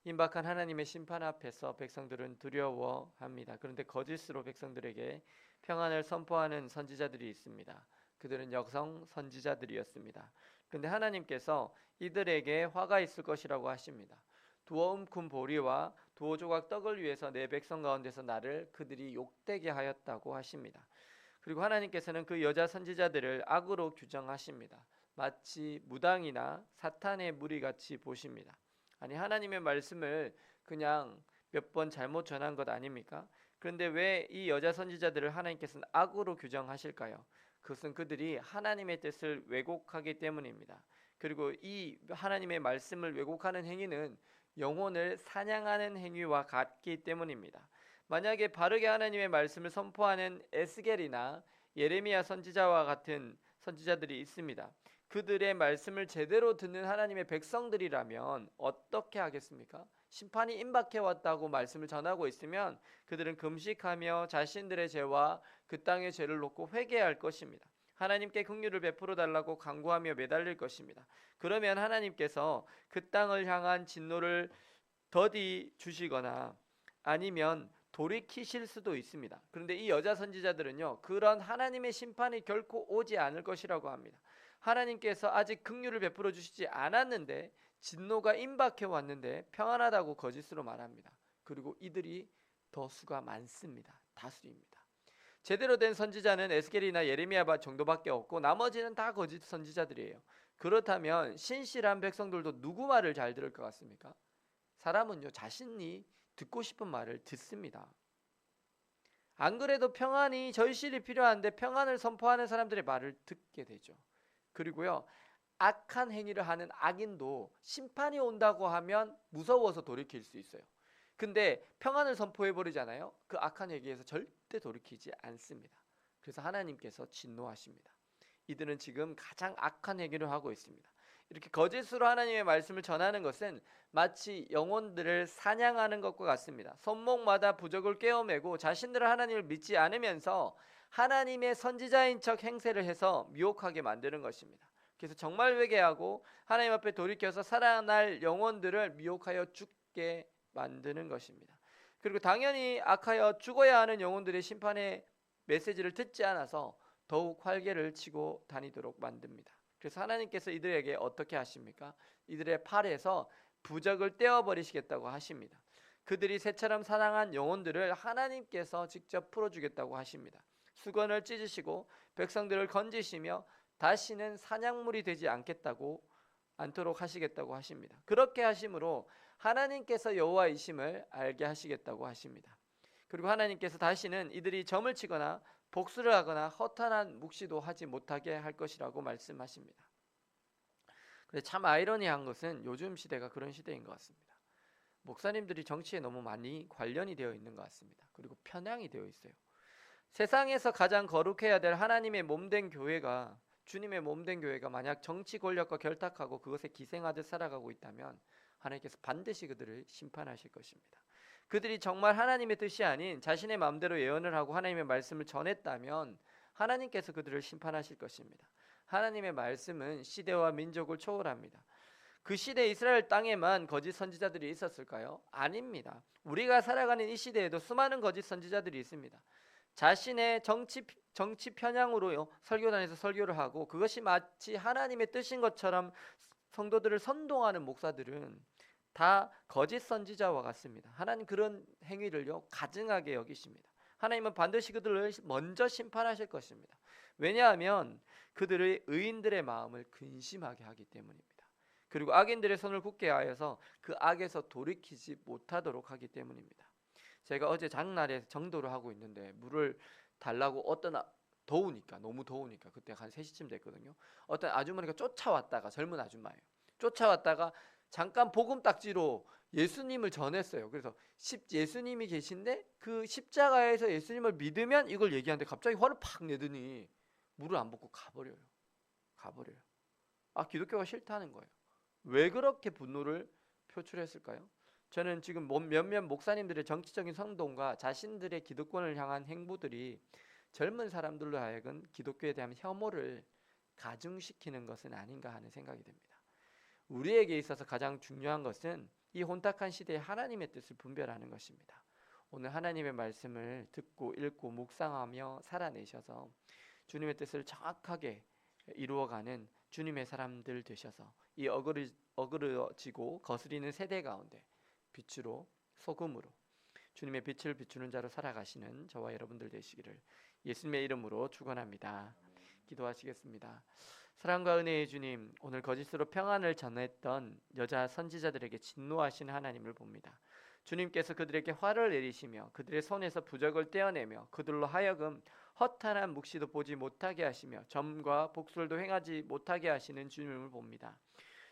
임박한 하나님의 심판 앞에서 백성들은 두려워합니다. 그런데 거짓으로 백성들에게 평안을 선포하는 선지자들이 있습니다. 그들은 여성 선지자들이었습니다. 그런데 하나님께서 이들에게 화가 있을 것이라고 하십니다. 두어 움큼 보리와 두어 조각 떡을 위해서 내 백성 가운데서 나를 그들이 욕되게 하였다고 하십니다. 그리고 하나님께서는 그 여자 선지자들을 악으로 규정하십니다. 마치 무당이나 사탄의 무리같이 보십니다. 아니, 하나님의 말씀을 그냥 몇 번 잘못 전한 것 아닙니까? 그런데 왜 이 여자 선지자들을 하나님께서는 악으로 규정하실까요? 그것은 그들이 하나님의 뜻을 왜곡하기 때문입니다. 그리고 이 하나님의 말씀을 왜곡하는 행위는 영혼을 사냥하는 행위와 같기 때문입니다. 만약에 바르게 하나님의 말씀을 선포하는 에스겔이나 예레미야 선지자와 같은 선지자들이 있습니다. 그들의 말씀을 제대로 듣는 하나님의 백성들이라면 어떻게 하겠습니까? 심판이 임박해 왔다고 말씀을 전하고 있으면 그들은 금식하며 자신들의 죄와 그 땅의 죄를 놓고 회개할 것입니다. 하나님께 긍휼을 베풀어 달라고 간구하며 매달릴 것입니다. 그러면 하나님께서 그 땅을 향한 진노를 더디 주시거나 아니면 돌이키실 수도 있습니다. 그런데 이 여자 선지자들은요, 그런 하나님의 심판이 결코 오지 않을 것이라고 합니다. 하나님께서 아직 긍휼을 베풀어 주시지 않았는데 진노가 임박해 왔는데 평안하다고 거짓으로 말합니다. 그리고 이들이 더 수가 많습니다. 다수입니다. 제대로 된 선지자는 에스겔이나 예레미야 정도밖에 없고 나머지는 다 거짓 선지자들이에요. 그렇다면 신실한 백성들도 누구 말을 잘 들을 것 같습니까? 사람은요, 자신이 듣고 싶은 말을 듣습니다. 안 그래도 평안이 절실히 필요한데 평안을 선포하는 사람들의 말을 듣게 되죠. 그리고요, 악한 행위를 하는 악인도 심판이 온다고 하면 무서워서 돌이킬 수 있어요. 근데 평안을 선포해 버리잖아요. 그 악한 얘기에서 절대 돌이키지 않습니다. 그래서 하나님께서 진노하십니다. 이들은 지금 가장 악한 행위를 하고 있습니다. 이렇게 거짓으로 하나님의 말씀을 전하는 것은 마치 영혼들을 사냥하는 것과 같습니다. 손목마다 부적을 꿰어매고 자신들은 하나님을 믿지 않으면서 하나님의 선지자인 척 행세를 해서 미혹하게 만드는 것입니다. 그래서 정말 회개하고 하나님 앞에 돌이켜서 살아날 영혼들을 미혹하여 죽게 만드는 것입니다. 그리고 당연히 악하여 죽어야 하는 영혼들의 심판의 메시지를 듣지 않아서 더욱 활개를 치고 다니도록 만듭니다. 그래서 하나님께서 이들에게 어떻게 하십니까? 이들의 팔에서 부적을 떼어버리시겠다고 하십니다. 그들이 새처럼 사랑한 영혼들을 하나님께서 직접 풀어주겠다고 하십니다. 수건을 찢으시고 백성들을 건지시며 다시는 사냥물이 되지 않도록 하시겠다고 하십니다. 그렇게 하심으로 하나님께서 여호와이심을 알게 하시겠다고 하십니다. 그리고 하나님께서 다시는 이들이 점을 치거나 복수를 하거나 허탄한 묵시도 하지 못하게 할 것이라고 말씀하십니다. 근데 참 아이러니한 것은 요즘 시대가 그런 시대인 것 같습니다. 목사님들이 정치에 너무 많이 관련이 되어 있는 것 같습니다. 그리고 편향이 되어 있어요. 세상에서 가장 거룩해야 될 하나님의 몸된 교회가, 주님의 몸된 교회가 만약 정치 권력과 결탁하고 그것에 기생하듯 살아가고 있다면 하나님께서 반드시 그들을 심판하실 것입니다. 그들이 정말 하나님의 뜻이 아닌 자신의 마음대로 예언을 하고 하나님의 말씀을 전했다면 하나님께서 그들을 심판하실 것입니다. 하나님의 말씀은 시대와 민족을 초월합니다. 그 시대 이스라엘 땅에만 거짓 선지자들이 있었을까요? 아닙니다. 우리가 살아가는 이 시대에도 수많은 거짓 선지자들이 있습니다. 자신의 정치 편향으로 설교단에서 설교를 하고 그것이 마치 하나님의 뜻인 것처럼 성도들을 선동하는 목사들은 다 거짓 선지자와 같습니다. 하나님 그런 행위를요 가증하게 여기십니다. 하나님은 반드시 그들을 먼저 심판하실 것입니다. 왜냐하면 그들의 의인들의 마음을 근심하게 하기 때문입니다. 그리고 악인들의 손을 굳게 하여서 그 악에서 돌이키지 못하도록 하기 때문입니다. 제가 어제 장날에 정도를 하고 있는데 물을 달라고 더우니까, 너무 더우니까 그때 한 3시쯤 됐거든요. 어떤 아주머니가 쫓아왔다가, 젊은 아줌마예요. 쫓아왔다가 잠깐 보금딱지로 예수님을 전했어요. 그래서 예수님이 계신데 그 십자가에서 예수님을 믿으면 이걸 얘기하는데 갑자기 화를 팍 내더니 물을 안 붓고 가버려요. 아, 기독교가 싫다는 거예요. 왜 그렇게 분노를 표출했을까요? 저는 지금 몇몇 목사님들의 정치적인 선동과 자신들의 기득권을 향한 행보들이 젊은 사람들로 하여금 기독교에 대한 혐오를 가중시키는 것은 아닌가 하는 생각이 듭니다. 우리에게 있어서 가장 중요한 것은 이 혼탁한 시대에 하나님의 뜻을 분별하는 것입니다. 오늘 하나님의 말씀을 듣고 읽고 묵상하며 살아내셔서 주님의 뜻을 정확하게 이루어가는 주님의 사람들 되셔서 이 어그러지고 거스리는 세대 가운데 빛으로 소금으로 주님의 빛을 비추는 자로 살아가시는 저와 여러분들 되시기를 예수님의 이름으로 축원합니다. 기도하시겠습니다. 사랑과 은혜의 주님, 오늘 거짓으로 평안을 전했던 여자 선지자들에게 진노하신 하나님을 봅니다. 주님께서 그들에게 화를 내리시며 그들의 손에서 부적을 떼어내며 그들로 하여금 허탄한 묵시도 보지 못하게 하시며 점과 복술도 행하지 못하게 하시는 주님을 봅니다.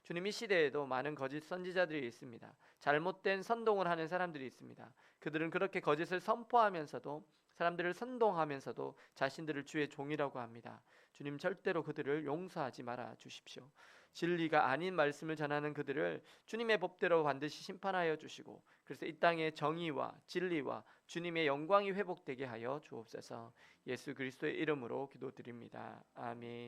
주님, 이 시대에도 많은 거짓 선지자들이 있습니다. 잘못된 선동을 하는 사람들이 있습니다. 그들은 그렇게 거짓을 선포하면서도 사람들을 선동하면서도 자신들을 주의 종이라고 합니다. 주님, 절대로 그들을 용서하지 말아 주십시오. 진리가 아닌 말씀을 전하는 그들을 주님의 법대로 반드시 심판하여 주시고 그래서 이 땅에 정의와 진리와 주님의 영광이 회복되게 하여 주옵소서. 예수 그리스도의 이름으로 기도드립니다. 아멘.